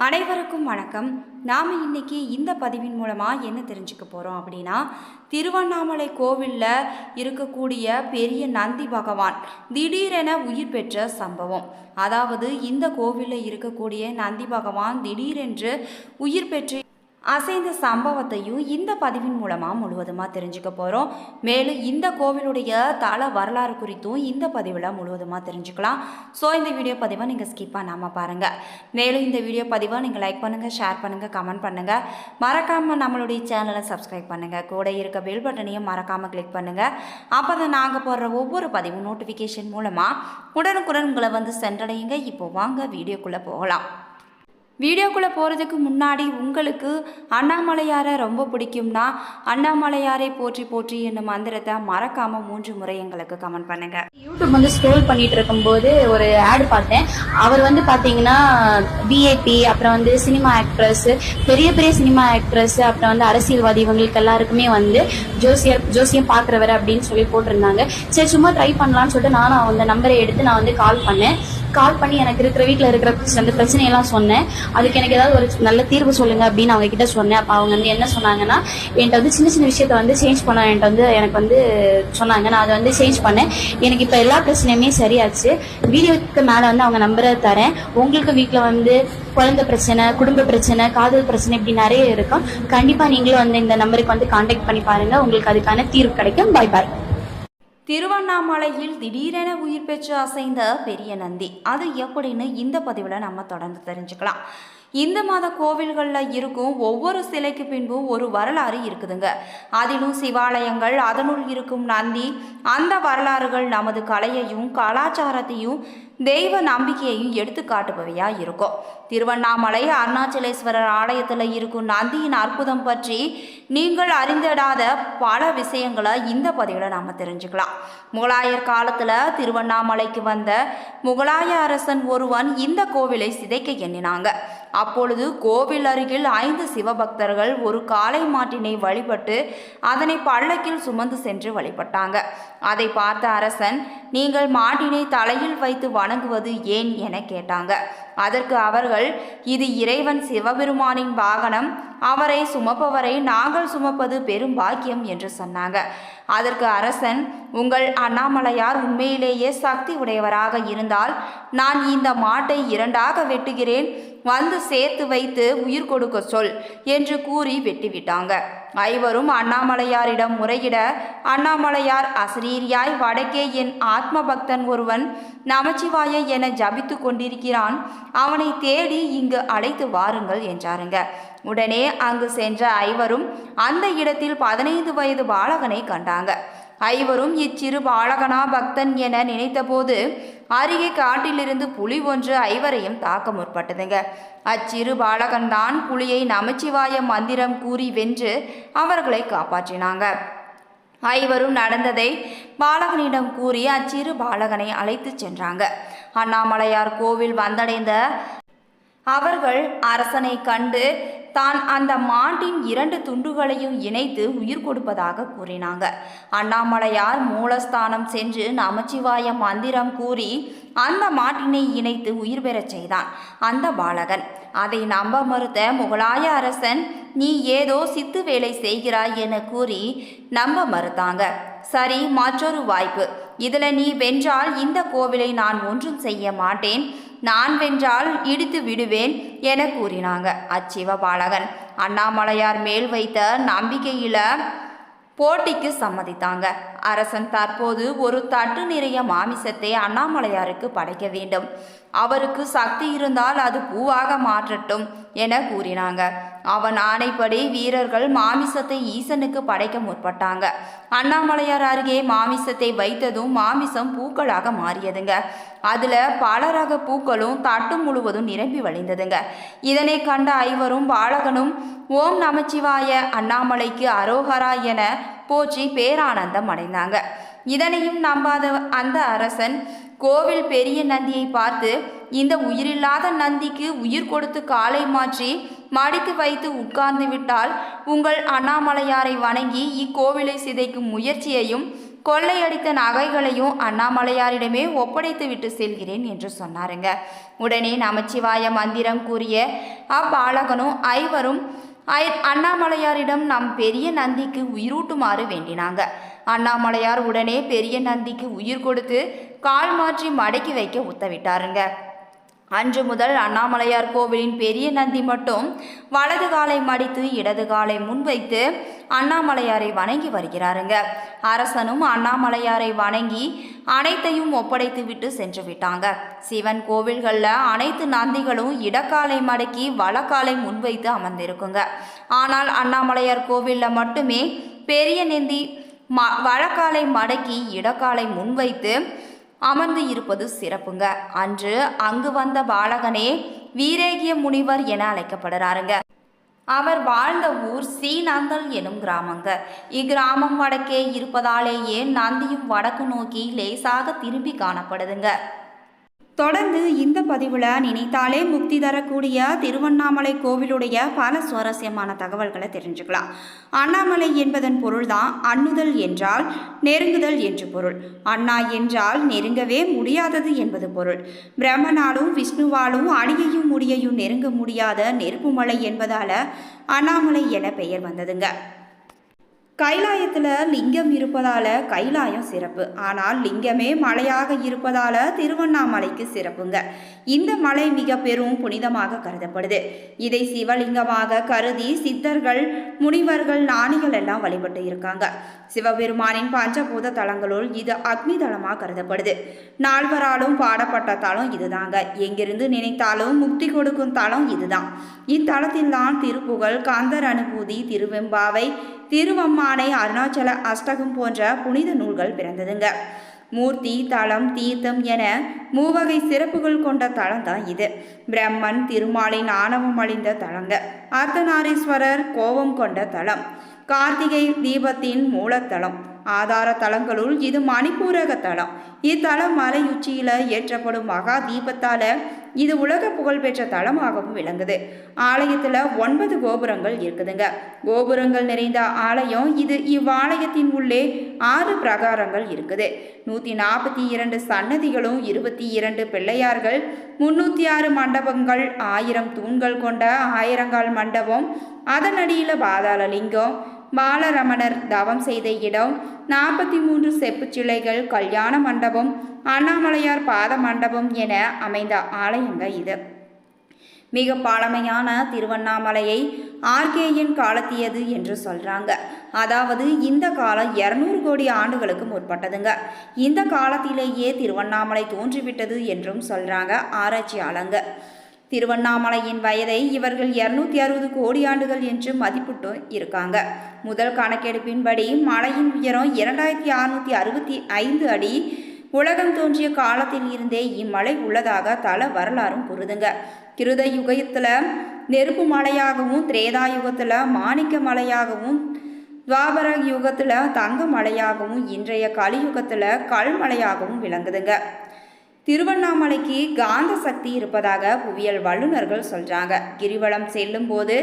அனைவருக்கும் வணக்கம். நாம் இன்னைக்கு இந்த பதிவின் மூலமாக என்ன தெரிஞ்சுக்க போகிறோம் அப்படின்னா, திருவண்ணாமலை கோவிலில் இருக்கக்கூடிய பெரிய நந்தி பகவான் திடீரென உயிர் பெற்ற சம்பவம். அதாவது இந்த கோவிலில் இருக்கக்கூடிய நந்தி பகவான் திடீரென்று உயிர் பெற்று அசைந்த சம்பவத்தையும் இந்த பதிவின் மூலமாக முழுவதுமாக தெரிஞ்சுக்க போகிறோம். மேலும் இந்த கோவிலுடைய தல வரலாறு குறித்தும் இந்த பதிவில் முழுவதுமாக தெரிஞ்சுக்கலாம். ஸோ இந்த வீடியோ பதிவை நீங்கள் ஸ்கிப் பண்ணாமல் பாருங்கள். மேலும் இந்த வீடியோ பதிவை நீங்கள் லைக் பண்ணுங்கள், ஷேர் பண்ணுங்கள், கமெண்ட் பண்ணுங்கள். மறக்காமல் நம்மளுடைய சேனலை சப்ஸ்கிரைப் பண்ணுங்கள். கூட இருக்க பெல் பட்டனையும் மறக்காமல் கிளிக் பண்ணுங்கள். அப்போ தான் நாங்கள் போடுற ஒவ்வொரு பதிவும் நோட்டிஃபிகேஷன் மூலமாக உடனுக்குடன் உங்களை வந்து சென்றடையுங்க. இப்போ வாங்க வீடியோக்குள்ளே போகலாம். வீடியோக்குள்ளே போகிறதுக்கு முன்னாடி உங்களுக்கு அண்ணாமலையாரை ரொம்ப பிடிக்கும்னா அண்ணாமலையாரை போற்றி போற்றி என்னும் மந்திரத்தை மறக்காமல் 3 முறை எங்களுக்கு கமெண்ட் பண்ணுங்கள். யூடியூப் வந்து ஸ்க்ரோல் பண்ணிட்டு இருக்கும்போது ஒரு ஆட் பார்த்தேன். அவர் வந்து பார்த்தீங்கன்னா பிஏபி, அப்புறம் வந்து சினிமா ஆக்ட்ரஸ், பெரிய பெரிய சினிமா ஆக்ட்ரஸ், அப்புறம் வந்து அரசியல்வாதி, இவங்களுக்கு எல்லாருக்குமே வந்து ஜோசியம் பார்க்குறவர் அப்படின்னு சொல்லி போட்டிருந்தாங்க. சரி, சும்மா ட்ரை பண்ணலான்னு சொல்லிட்டு நானும் அந்த நம்பரை எடுத்து நான் வந்து கால் பண்ணி எனக்கு இருக்கிற வீட்டில் இருக்கிற அந்த பிரச்சனையெல்லாம் சொன்னேன். அதுக்கு எனக்கு ஏதாவது ஒரு நல்ல தீர்வு சொல்லுங்க அப்படின்னு அவங்க கிட்ட சொன்னேன். அப்போ அவங்க வந்து என்ன சொன்னாங்கன்னா, என்கிட்ட வந்து சின்ன சின்ன விஷயத்த வந்து சேஞ்ச் பண்ண எனக்கு வந்து சொன்னாங்க. நான் அதை வந்து சேஞ்ச் பண்ணேன். எனக்கு இப்போ எல்லா பிரச்சனையுமே சரியாச்சு. வீடியோக்கு மேலே வந்து அவங்க நம்பரை தரேன். உங்களுக்கு வீட்டில் வந்து குழந்தை பிரச்சனை, குடும்ப பிரச்சனை, காதல் பிரச்சனை, இப்படி நிறைய இருக்கும். கண்டிப்பாக நீங்களும் வந்து இந்த நம்பருக்கு வந்து கான்டாக்ட் பண்ணி பாருங்க. உங்களுக்கு அதுக்கான தீர்வு கிடைக்கும். பாய் பாய். திருவண்ணாமலையில் திடீரென உயிர் பெற்று அசைந்த பெரிய நந்தி, அது எப்படின்னு இந்த பதிவில் நம்ம தொடர்ந்து தெரிஞ்சுக்கலாம். இந்த மாத கோவில்களில் இருக்கும் ஒவ்வொரு சிலைக்கு பின்பும் ஒரு வரலாறு இருக்குதுங்க. அதிலும் சிவாலயங்கள், அதனுள் இருக்கும் நந்தி, அந்த வரலாறுகள் நமது கலையையும் கலாச்சாரத்தையும் தெய்வ நம்பிக்கையையும் எடுத்து காட்டுபவையாக இருக்கும். திருவண்ணாமலை அருணாச்சலேஸ்வரர் ஆலயத்தில் இருக்கும் நந்தியின் அற்புதம் பற்றி நீங்கள் அறிந்திடாத பல விஷயங்களை இந்த பதிவில் நாம் தெரிஞ்சுக்கலாம். முகலாயர் காலத்தில் திருவண்ணாமலைக்கு வந்த முகலாய அரசன் ஒருவன் இந்த கோவிலை சிதைக்க எண்ணினாங்க. அப்பொழுது கோவில் அருகில் 5 சிவபக்தர்கள் ஒரு காளை மாட்டினை வழிபட்டு அதனை பல்லக்கில் சுமந்து சென்று வழிபட்டாங்க. அதை பார்த்த அரசன், நீங்கள் மாட்டினை தலையில் வைத்து வணங்குவது ஏன் என கேட்டாங்க. அதற்கு அவர்கள், இது இறைவன் சிவபெருமானின் வாகனம், அவரை சுமப்பவரை நாங்கள் சுமப்பது பெரும் பாக்கியம் என்று சொன்னாங்க. அதற்கு அரசன், உங்கள் அண்ணாமலையார் உண்மையிலேயே சக்தி உடையவராக இருந்தால் நான் இந்த மாட்டை 2ஆக வெட்டுகிறேன், வந்து சேர்த்து வைத்து உயிர் கொடுக்க சொல் என்று கூறி வெட்டிவிட்டாங்க. 5வரும் அண்ணாமலையாரிடம் முறையிட, அண்ணாமலையார் அசரீரியாய் வடக்கே என் ஆத்ம பக்தன் ஒருவன் நமச்சிவாய என ஜபித்து கொண்டிருக்கிறான், அவனை தேடி இங்கு அழைத்து வாருங்கள் என்றாருங்க. உடனே அங்கு சென்ற 5வரும் அந்த இடத்தில் 15 வயது பாலகனை கண்டாங்க. 5வரும் இச்சிறு பாலகனா பக்தன் என நினைத்தபோது அருகே காட்டிலிருந்து புலி ஒன்று 5வரையும் தாக்க முற்பட்டதுங்க. அச்சிறு பாலகன்தான் புலியை நமச்சிவாய மந்திரம் கூறி வென்று அவர்களை காப்பாற்றினாங்க. 5வரும் நடந்ததை பாலகனிடம் கூறி அச்சிறு பாலகனை அழைத்து சென்றாங்க. அண்ணாமலையார் கோவில் வந்தடைந்த அவர்கள் அரசனை கண்டு தான் அந்த மாட்டின் 2 துண்டுகளையும் இணைத்து உயிர் கொடுப்பதாக கூறினாங்க. அண்ணாமலையார் மூலஸ்தானம் சென்று நமச்சிவாய மந்திரம் கூறி அந்த மாட்டினை இணைத்து உயிர் பெறச் செய்தான் அந்த பாலகன். அதை நம்ப மறுத்த முகலாய அரசன், நீ ஏதோ சித்து வேலை செய்கிறாய் என கூறி நம்ப மறுத்தாங்க. சரி, மற்றொரு வாய்ப்பு, இதில் நீ வென்றால் இந்த கோவிலை நான் ஒன்றும் செய்ய மாட்டேன், நான் வென்றால் இடித்து விடுவேன் என கூறினாங்க. அச்சிவபாலகன் அண்ணாமலையார் மேல் வைத்த நம்பிக்கையில போட்டிக்கு சம்மதித்தாங்க. அரசன் தற்போது ஒரு தட்டு நிறைய மாமிசத்தை அண்ணாமலையாருக்கு படைக்க வேண்டும். அவருக்கு சக்தி இருந்தால் அது பூவாக மாற்றட்டும் என கூறினாங்க. அவன் ஆணைப்படி வீரர்கள் மாமிசத்தை ஈசனுக்கு படைக்க முற்பட்டாங்க. அண்ணாமலையார் அருகே மாமிசத்தை வைத்ததும் மாமிசம் பூக்களாக மாறியதுங்க. அதுல பல ரக பூக்களும் தட்டு முழுவதும் நிரம்பி வழிந்ததுங்க. இதனை கண்ட 5வரும் பாலகனும் ஓம் நமச்சிவாய அண்ணாமலைக்கு அரோகரா என போற்றி பேரானந்தம் அடைந்தாங்க. இதனையும் நம்பாத அந்த அரசன் கோவில் பெரிய நந்தியை பார்த்து, இந்த உயிரில்லாத நந்திக்கு உயிர் கொடுத்து காலை மாற்றி மடித்து வைத்து உட்கார்ந்து விட்டால் உங்கள் அண்ணாமலையாரை வணங்கி இக்கோவிலை சிதைக்கும் முயற்சியையும் கொள்ளையடித்த நகைகளையும் அண்ணாமலையாரிடமே ஒப்படைத்து விட்டு செல்கிறேன் என்று சொன்னாருங்க. உடனே நமச்சிவாய மந்திரம் கூறிய அவ்பாலகனும் ஐவரும் அண்ணாமலையாரிடம் நம் பெரிய நந்திக்கு உயிரூட்டுமாறு வேண்டினாங்க. அண்ணாமலையார் உடனே பெரிய நந்திக்கு உயிர் கொடுத்து கால் மாற்றி மடக்கி வைக்க உத்தவிட்டாருங்க. அன்று முதல் அண்ணாமலையார் கோவிலின் பெரிய நந்தி மட்டும் வலது காலை மடித்து இடது காலை முன்வைத்து அண்ணாமலையாரை வணங்கி வருகிறாருங்க. அரசனும் அண்ணாமலையாரை வணங்கி அனைத்தையும் ஒப்படைத்து விட்டு சென்று விட்டாங்க. சிவன் கோவில்களில் அனைத்து நந்திகளும் இடக்காலை மடக்கி வலக்காலை முன்வைத்து அமர்ந்திருக்குங்க. ஆனால் அண்ணாமலையார் கோவிலில் மட்டுமே பெரிய நந்தி வலக்காலை மடக்கி இடக்காலை முன்வைத்து அமர்ந்து இருப்பது சிறப்புங்க. அன்று அங்கு வந்த பாலகனே வீரேகிய முனிவர் என அழைக்கப்படுறாருங்க. அவர் வாழ்ந்த ஊர் சீநந்தல் எனும் கிராமங்க. இக்கிராமம் வடக்கே இருப்பதாலேயே நந்தியும் வடக்கு நோக்கி லேசாக திரும்பி காணப்படுதுங்க. தொடர்ந்து இந்த பதிவில் நினைத்தாலே முக்தி தரக்கூடிய திருவண்ணாமலை கோவிலுடைய பல சுவாரஸ்யமான தகவல்களை தெரிஞ்சுக்கலாம். அண்ணாமலை என்பதன் பொருள்தான் அண்ணுதல் என்றால் நெருங்குதல் என்று பொருள். அண்ணா என்றால் நெருங்கவே முடியாதது என்பது பொருள். பிரம்மனாலும் விஷ்ணுவாலும் அடியையும் முடியையும் நெருங்க முடியாத நெருப்புமலை என்பதால் அண்ணாமலை என பெயர் வந்ததுங்க. கைலாயத்தில் லிங்கம் இருப்பதால் கைலாயம் சிறப்பு. ஆனால் லிங்கமே மலையாக இருப்பதால் திருவண்ணாமலைக்கு சிறப்புங்க. இந்த மலை மிக பெரும் புனிதமாக கருதப்படுது. இதை சிவலிங்கமாக கருதி சித்தர்கள், முனிவர்கள், ஞானிகள் எல்லாம் வழிபட்டு இருக்காங்க. சிவபெருமானின் பஞ்சபூத தலங்களுள் இது அக்னி தலமாக கருதப்படுது. நால்வராலும் பாடப்பட்ட தலம் இதுதாங்க. எங்கிருந்து நினைத்தாலும் முக்தி கொடுக்கும் தலம் இதுதான். இத்தலத்தில்தான் திருப்புகழ், கந்தர் அனுபூதி, திருவெம்பாவை, திருவம்மானை, அருணாச்சல அஷ்டகம் போன்ற புனித நூல்கள் பிறந்ததுங்க. மூர்த்தி, தலம், தீர்த்தம் என மூவகை சிறப்புகள் கொண்ட தலம் தான் இது. பிரம்மன் திருமாலின் ஆணவம் அழிந்த தலங்க. அர்த்தநாரீஸ்வரர் கோபம் கொண்ட தலம். கார்த்திகை தீபத்தின் மூலத்தலம். ஆதார தலங்களுள் இது மணிப்பூரக தலம். இத்தலம் மலையுச்சியில ஏற்றப்படும் மகா தீபத்தால இது உலக புகழ்பெற்ற தலமாகவும் விளங்குது. ஆலயத்துல 9 கோபுரங்கள் இருக்குதுங்க. கோபுரங்கள் நிறைந்த ஆலயம் இது. இவ்வாலயத்தின் உள்ளே 6 பிரகாரங்கள் இருக்குது. 142 சன்னதிகளும், 22 பிள்ளையார்கள், 306 மண்டபங்கள், 1000 தூண்கள் கொண்ட ஆயிரங்கால் மண்டபம், அதன் அடியில பாதாள லிங்கம், பாலரமணர் தவம் செய்த இடம், 43 செப்பு சிலைகள், கல்யாண மண்டபம், அண்ணாமலையார் பாத மண்டபம் என அமைந்த ஆலயங்க இது. மிக பழமையான திருவண்ணாமலையை ஆர்கேயன் காலத்தியது என்று சொல்றாங்க. அதாவது இந்த காலம் 200 கோடி ஆண்டுகளுக்கு முற்பட்டதுங்க. இந்த காலத்திலேயே திருவண்ணாமலை தோன்றிவிட்டது என்றும் சொல்றாங்க ஆராய்ச்சியாளங்க. திருவண்ணாமலையின் வயதை இவர்கள் 260 கோடி ஆண்டுகள் என்று மதிப்பிட்டு இருக்காங்க. முதல் கணக்கெடுப்பின்படி மலையின் உயரம் 2665 அடி. உலகம் தோன்றிய காலத்தில் இருந்தே இம்மலை உள்ளதாக தல வரலாறும் கூறுதுங்க. கிருத யுகத்தில் நெருப்பு மலையாகவும், திரேதா யுகத்தில் மாணிக்க மலையாகவும், துவாபர யுகத்தில் தங்க மலையாகவும், இன்றைய கலியுகத்தில் கல்மலையாகவும் விளங்குதுங்க. திருவண்ணாமலைக்கு காந்த சக்தி இருப்பதாக புவியியல் வல்லுநர்கள் சொல்றாங்க. கிரிவலம் செல்லும் போது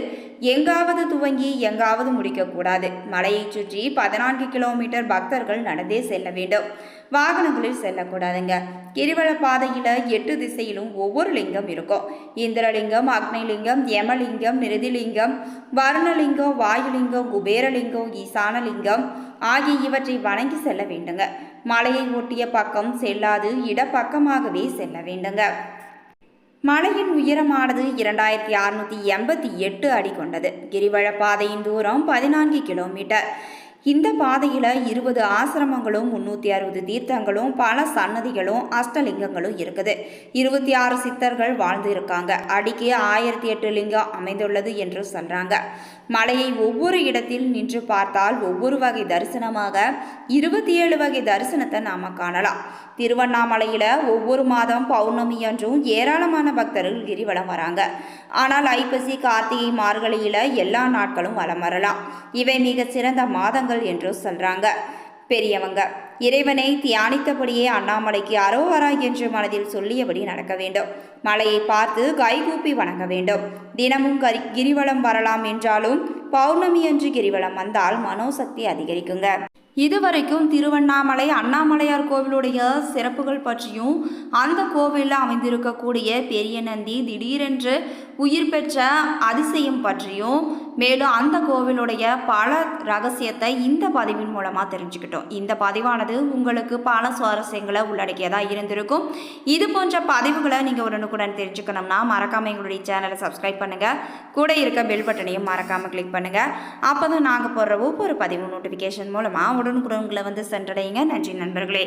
எங்காவது துவங்கி எங்காவது முடிக்கக்கூடாது. மலையை சுற்றி 14 கிலோமீட்டர் பக்தர்கள் நடந்தே செல்ல வேண்டும். வாகனங்களில் செல்லக்கூடாதுங்க. கிரிவல பாதையில 8 திசையிலும் ஒவ்வொரு லிங்கம் இருக்கும். இந்திரலிங்கம், அக்னிலிங்கம், யமலிங்கம், நிருதிலிங்கம், வருணலிங்கம், வாயுலிங்கம், குபேரலிங்கம், ஈசானலிங்கம் ஆகிய இவற்றை வணங்கி செல்ல வேண்டுங்க. மலையை ஒட்டிய பக்கம் செல்லாது இடப்பக்கமாகவே செல்ல வேண்டுங்க. மலையின் உயரமானது 2688 அடி கொண்டது. கிரிவல பாதையின் தூரம் 14 கிலோமீட்டர். இந்த பாதையில் 20 ஆசிரமங்களும், 360 தீர்த்தங்களும், பல சன்னதிகளும், அஷ்டலிங்கங்களும் இருக்குது. 26 சித்தர்கள் வாழ்ந்து இருக்காங்க. அடிக்கு 1008 லிங்கம் அமைந்துள்ளது என்று சொல்றாங்க. மலையை ஒவ்வொரு இடத்தில் நின்று பார்த்தால் ஒவ்வொரு வகை தரிசனமாக 27 வகை தரிசனத்தை நாம காணலாம். திருவண்ணாமலையில ஒவ்வொரு மாதம் பௌர்ணமி அன்றும் ஏராளமான பக்தர்கள் கிரிவலம் வராங்க. ஆனால் ஐப்பசி, கார்த்திகை, மார்கழியில எல்லா நாட்களும் வலம் வரலாம். இவை மிக சிறந்த மாதங்கள் என்று சொல்றாங்க பெரியவங்க. இறைவனை தியானித்தபடியே அண்ணாமலைக்கு அரோகரா என்று மனதில் சொல்லியபடி நடக்க வேண்டும். மலையை பார்த்து கைகூப்பி வணங்க வேண்டும். தினமும் கிரிவலம் வரலாம் என்றாலும் பௌர்ணமி அன்று கிரிவலம் வந்தால் மனோசக்தி அதிகரிக்குங்க. இதுவரைக்கும் திருவண்ணாமலை அண்ணாமலையார் கோவிலுடைய சிறப்புகள் பற்றியும், அந்த கோவிலில் அமைந்திருக்கக்கூடிய பெரிய நந்தி திடீரென்று உயிர் பெற்ற அதிசயம் பற்றியும் மேலும் அந்த கோவிலுடைய பல ரகசியத்தை இந்த பதிவின் மூலமாக தெரிஞ்சுக்கிட்டோம். இந்த பதிவானது உங்களுக்கு பல சுவாரஸ்யங்களை உள்ளடக்கியதாக இருந்திருக்கும். இது போன்ற பதிவுகளை நீங்கள் உடனுக்குடன் தெரிஞ்சுக்கணும்னா மறக்காமல் எங்களுடைய சேனலை சப்ஸ்கிரைப் பண்ணுங்கள். கூட இருக்க பெல் பட்டனையும் மறக்காமல் கிளிக் பண்ணுங்கள். அப்போ தான் நாங்கள் போடுற ஒவ்வொரு பதிவு நோட்டிஃபிகேஷன் மூலமாக உடனுக்குடன் உங்களை வந்து சென்றடையுங்க. நன்றி நண்பர்களே.